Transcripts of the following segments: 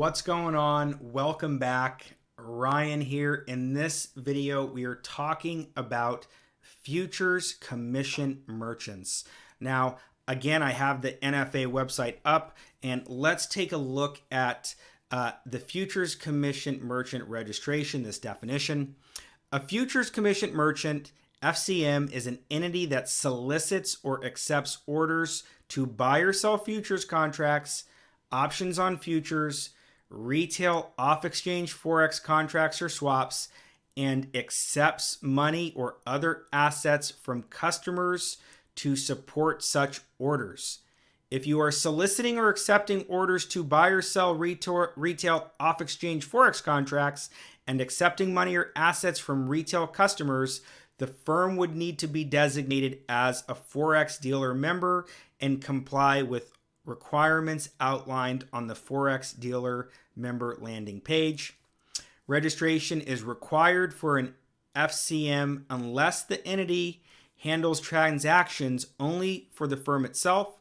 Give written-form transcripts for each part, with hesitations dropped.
What's going on? Welcome back. Ryan here. In this video, we are talking about futures commission merchants. Now, again, I have the NFA website up, and let's take a look at the futures commission merchant registration, this definition. A futures commission merchant, FCM, is an entity that solicits or accepts orders to buy or sell futures contracts, options on futures, retail off-exchange forex contracts or swaps, and accepts money or other assets from customers to support such orders. If you are soliciting or accepting orders to buy or sell retail off-exchange forex contracts and accepting money or assets from retail customers, the firm would need to be designated as a Forex dealer member and comply with requirements outlined on the Forex dealer member landing page. Registration is required for an FCM unless the entity handles transactions only for the firm itself,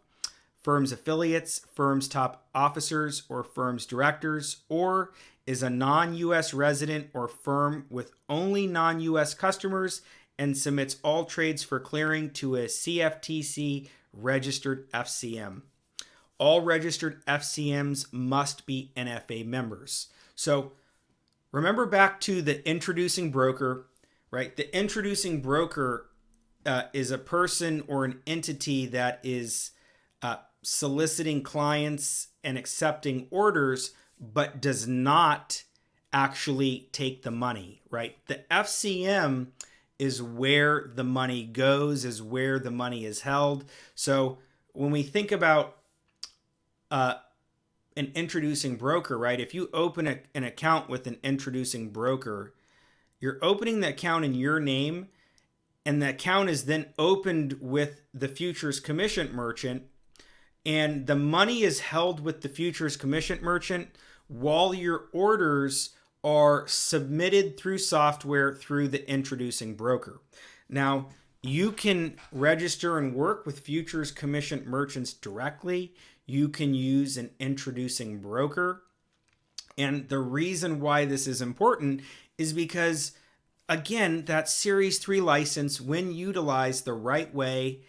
firm's affiliates, firm's top officers, or firm's directors, or is a non-US resident or firm with only non-US customers and submits all trades for clearing to a CFTC registered FCM. All registered FCMs must be NFA members. So remember back to the introducing broker, right? The introducing broker is a person or an entity that is soliciting clients and accepting orders, but does not actually take the money, right? The FCM is where the money goes, is where the money is held. So when we think about an introducing broker, right? If you open an account with an introducing broker, you're opening the account in your name, and the account is then opened with the futures commission merchant, and the money is held with the futures commission merchant while your orders are submitted through software through the introducing broker. Now, you can register and work with futures commission merchants directly. You can use an introducing broker. And the reason why this is important is because, again, that Series 3 license, when utilized the right way,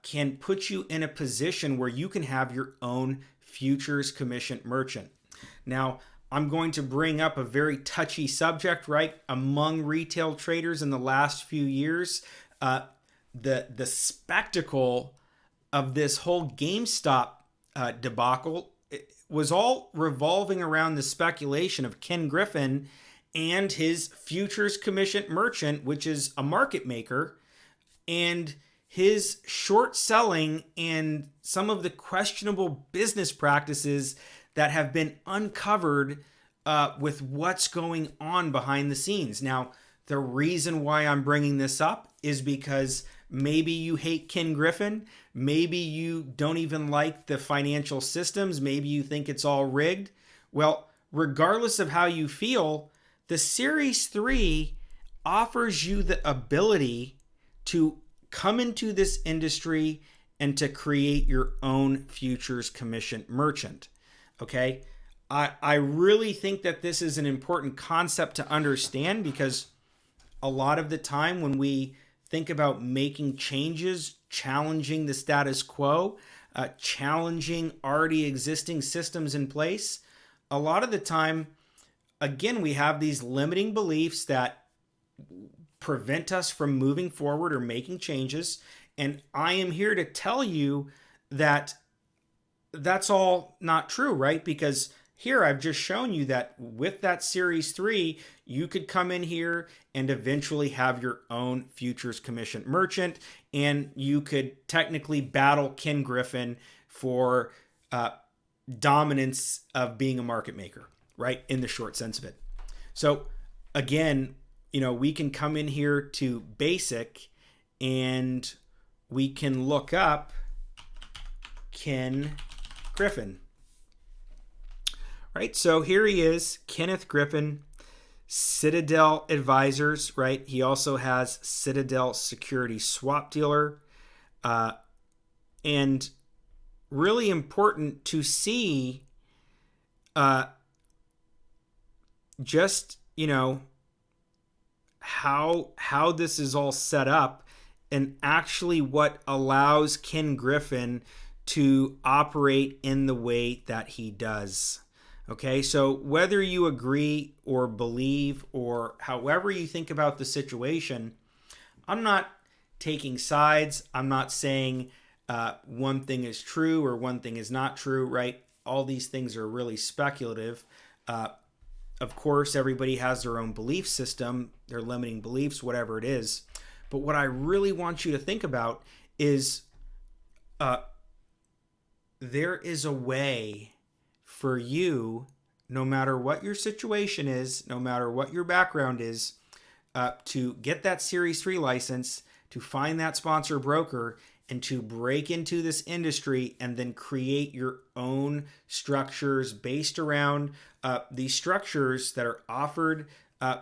can put you in a position where you can have your own futures commission merchant. Now, I'm going to bring up a very touchy subject, right? Among retail traders in the last few years, the spectacle of this whole GameStop debacle was all revolving around the speculation of Ken Griffin and his futures commission merchant, which is a market maker, and his short selling and some of the questionable business practices that have been uncovered with what's going on behind the scenes. Now, the reason why I'm bringing this up is because maybe you hate Ken Griffin. Maybe you don't even like the financial systems. Maybe you think it's all rigged. Well, regardless of how you feel, the Series 3 offers you the ability to come into this industry and to create your own futures commission merchant. Okay? I really think that this is an important concept to understand, because a lot of the time when we think about making changes, challenging the status quo, challenging already existing systems in place, a lot of the time, again, we have these limiting beliefs that prevent us from moving forward or making changes. And I am here to tell you that that's all not true, right? Because here I've just shown you that with that Series 3, you could come in here and eventually have your own futures commission merchant, and you could technically battle Ken Griffin for dominance of being a market maker, right? In the short sense of it. So again, we can come in here to basic and we can look up Ken Griffin. Right, so here he is, Kenneth Griffin, Citadel Advisors, right? He also has Citadel Security Swap Dealer. And really important to see just, how this is all set up, and actually what allows Ken Griffin to operate in the way that he does. Okay, so whether you agree or believe or however you think about the situation, I'm not taking sides. I'm not saying one thing is true or one thing is not true, right? All these things are really speculative. Of course, everybody has their own belief system, their limiting beliefs, whatever it is. But what I really want you to think about is there is a way for you, no matter what your situation is, no matter what your background is, to get that Series 3 license, to find that sponsor broker, and to break into this industry and then create your own structures based around these structures that are offered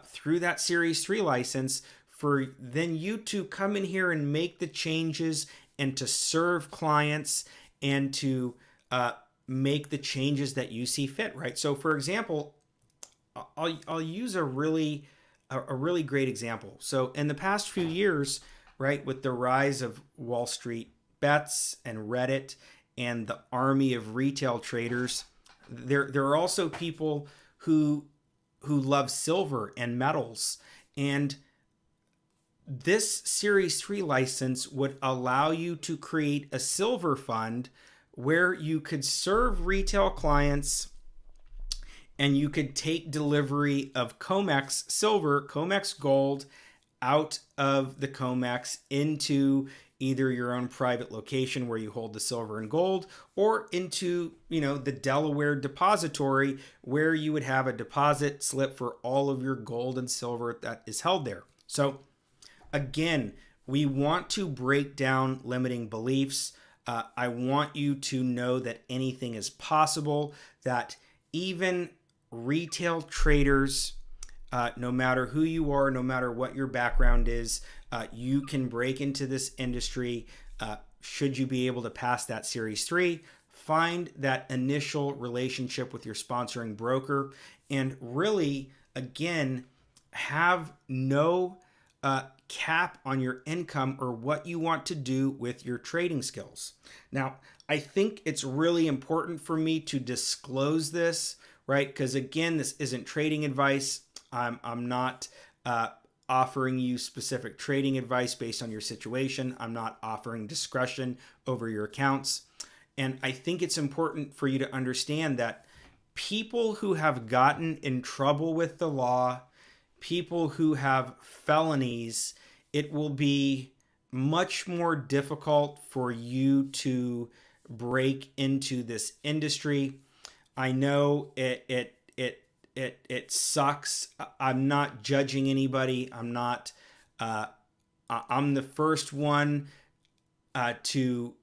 through that Series 3 license, for then you to come in here and make the changes and to serve clients and to make the changes that you see fit, right? So for example, I'll use a really great example. So in the past few years, right, with the rise of Wall Street bets and Reddit and the army of retail traders, there are also people who love silver and metals. And this Series 3 license would allow you to create a silver fund where you could serve retail clients and you could take delivery of COMEX silver, COMEX gold out of the COMEX into either your own private location where you hold the silver and gold, or into, the Delaware depository where you would have a deposit slip for all of your gold and silver that is held there. So again, we want to break down limiting beliefs. I want you to know that anything is possible, that even retail traders, no matter who you are, no matter what your background is, you can break into this industry should you be able to pass that Series 3. Find that initial relationship with your sponsoring broker, and really, again, have no cap on your income or what you want to do with your trading skills. Now, I think it's really important for me to disclose this, right? Because again, this isn't trading advice. I'm not offering you specific trading advice based on your situation. I'm not offering discretion over your accounts. And I think it's important for you to understand that people who have gotten in trouble with the law, people who have felonies, it will be much more difficult for you to break into this industry. I know it sucks. I'm not judging anybody. I'm the first one to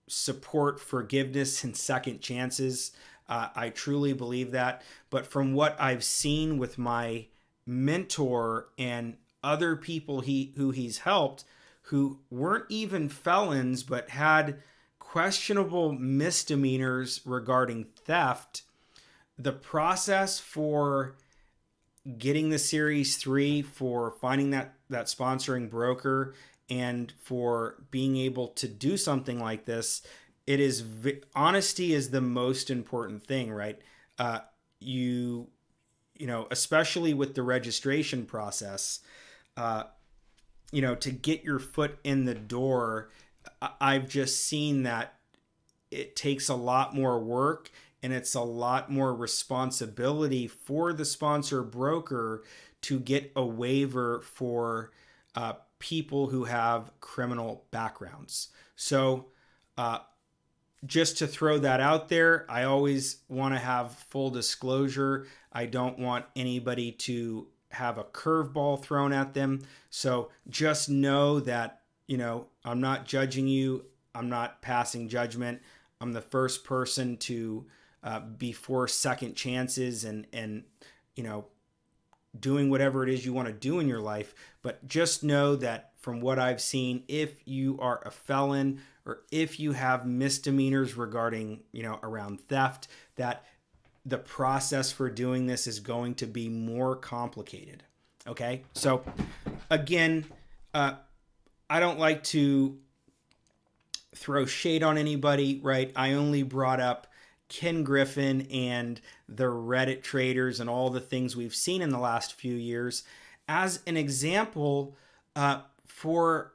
support forgiveness and second chances. I truly believe that. But from what I've seen with my mentor and other people who he's helped, who weren't even felons but had questionable misdemeanors regarding theft, the process for getting the Series 3, for finding that sponsoring broker, and for being able to do something like this, honesty is the most important thing, right? Especially with the registration process, to get your foot in the door, I've just seen that it takes a lot more work and it's a lot more responsibility for the sponsor broker to get a waiver for people who have criminal backgrounds. So just to throw that out there, I always want to have full disclosure. I don't want anybody to have a curveball thrown at them. So just know that, I'm not judging you. I'm not passing judgment. I'm the first person to be for second chances and doing whatever it is you want to do in your life. But just know that from what I've seen, if you are a felon or if you have misdemeanors regarding, around theft, that the process for doing this is going to be more complicated. Okay, so again, I don't like to throw shade on anybody, right? I only brought up Ken Griffin and the Reddit traders and all the things we've seen in the last few years as an example for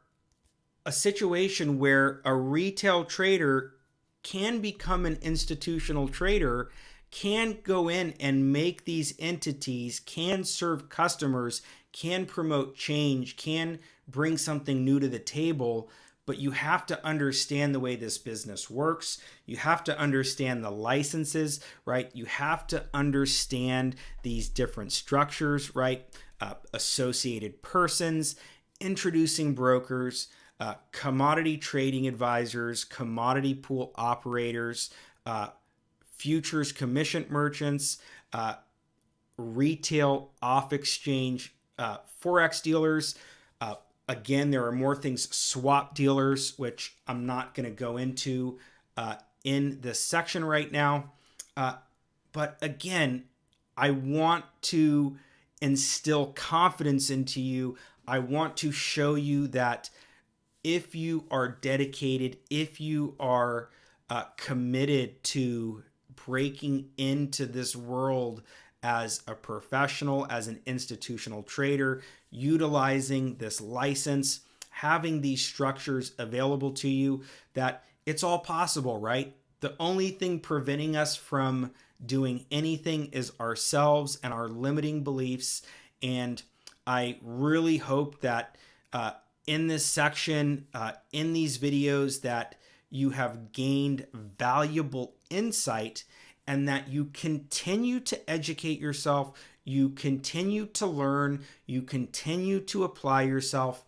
a situation where a retail trader can become an institutional trader, can go in and make these entities, can serve customers, can promote change, can bring something new to the table. But you have to understand the way this business works. You have to understand the licenses, right? You have to understand these different structures, right? Associated persons, introducing brokers, commodity trading advisors, commodity pool operators, futures commission merchants, retail off exchange, Forex dealers. Again, there are more things, swap dealers, which I'm not going to go into in this section right now. But again, I want to instill confidence into you. I want to show you that if you are dedicated, if you are committed to breaking into this world as a professional, as an institutional trader, utilizing this license, having these structures available to you, that it's all possible, right? The only thing preventing us from doing anything is ourselves and our limiting beliefs. And I really hope that in this section, in these videos, that you have gained valuable insight and that you continue to educate yourself, you continue to learn, you continue to apply yourself,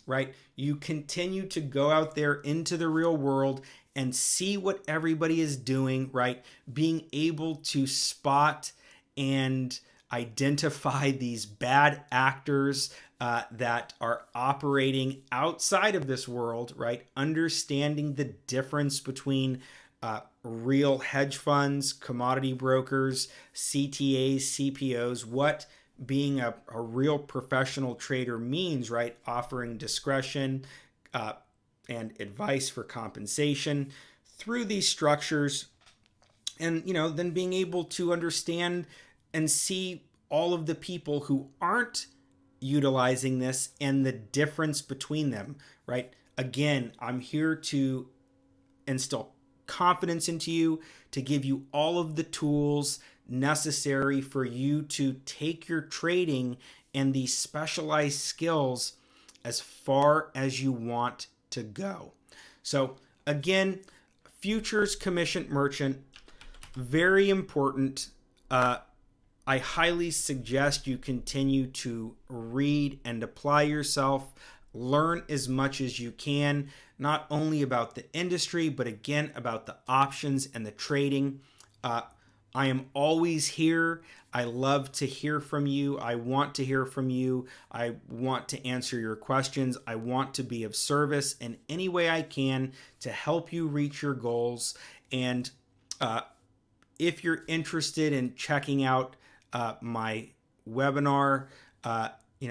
right? You continue to go out there into the real world and see what everybody is doing, right? Being able to spot and identify these bad actors that are operating outside of this world, right? Understanding the difference between real hedge funds, commodity brokers, CTAs, CPOs, what being a real professional trader means, right? Offering discretion and advice for compensation through these structures. And, then being able to understand and see all of the people who aren't utilizing this and the difference between them, right? Again, I'm here to instill confidence into you, to give you all of the tools necessary for you to take your trading and these specialized skills as far as you want to go. So again, futures commission merchant, very important. I highly suggest you continue to read and apply yourself. Learn as much as you can, not only about the industry, but again, about the options and the trading. I am always here. I love to hear from you. I want to hear from you. I want to answer your questions. I want to be of service in any way I can to help you reach your goals. And if you're interested in checking out my webinar,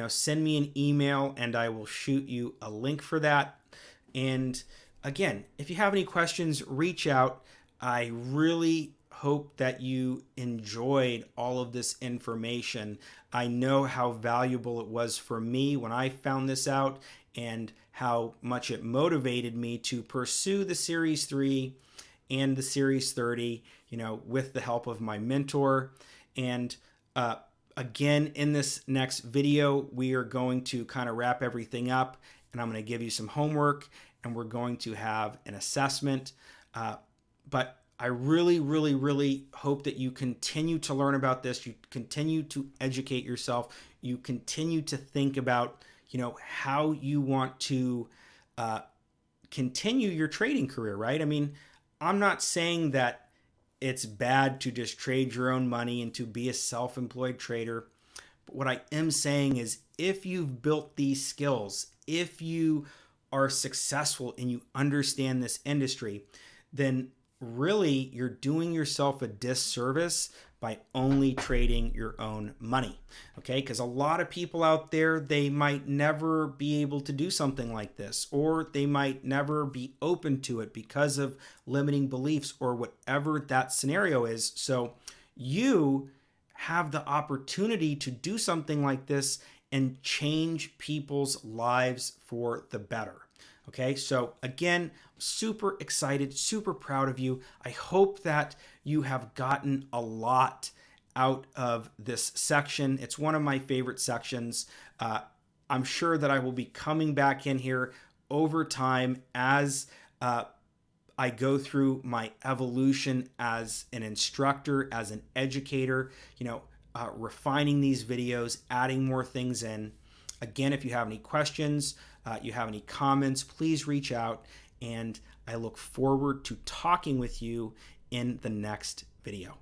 send me an email and I will shoot you a link for that. And again, if you have any questions, reach out. I really hope that you enjoyed all of this information. I know how valuable it was for me when I found this out and how much it motivated me to pursue the Series 3 and the Series 30, with the help of my mentor. And again, in this next video, we are going to kind of wrap everything up, and I'm going to give you some homework, and we're going to have an assessment. But I really, really, really hope that you continue to learn about this. You continue to educate yourself. You continue to think about, how you want to continue your trading career, right? I mean, I'm not saying that it's bad to just trade your own money and to be a self-employed trader. But what I am saying is, if you've built these skills, if you are successful and you understand this industry, then really you're doing yourself a disservice by only trading your own money. Okay, because a lot of people out there, they might never be able to do something like this, or they might never be open to it because of limiting beliefs or whatever that scenario is. So you have the opportunity to do something like this and change people's lives for the better. Okay, so again, super excited, super proud of you. I hope that you have gotten a lot out of this section. It's one of my favorite sections. I'm sure that I will be coming back in here over time as I go through my evolution as an instructor, as an educator, refining these videos, adding more things in. Again, if you have any questions, you have any comments, please reach out, and I look forward to talking with you in the next video.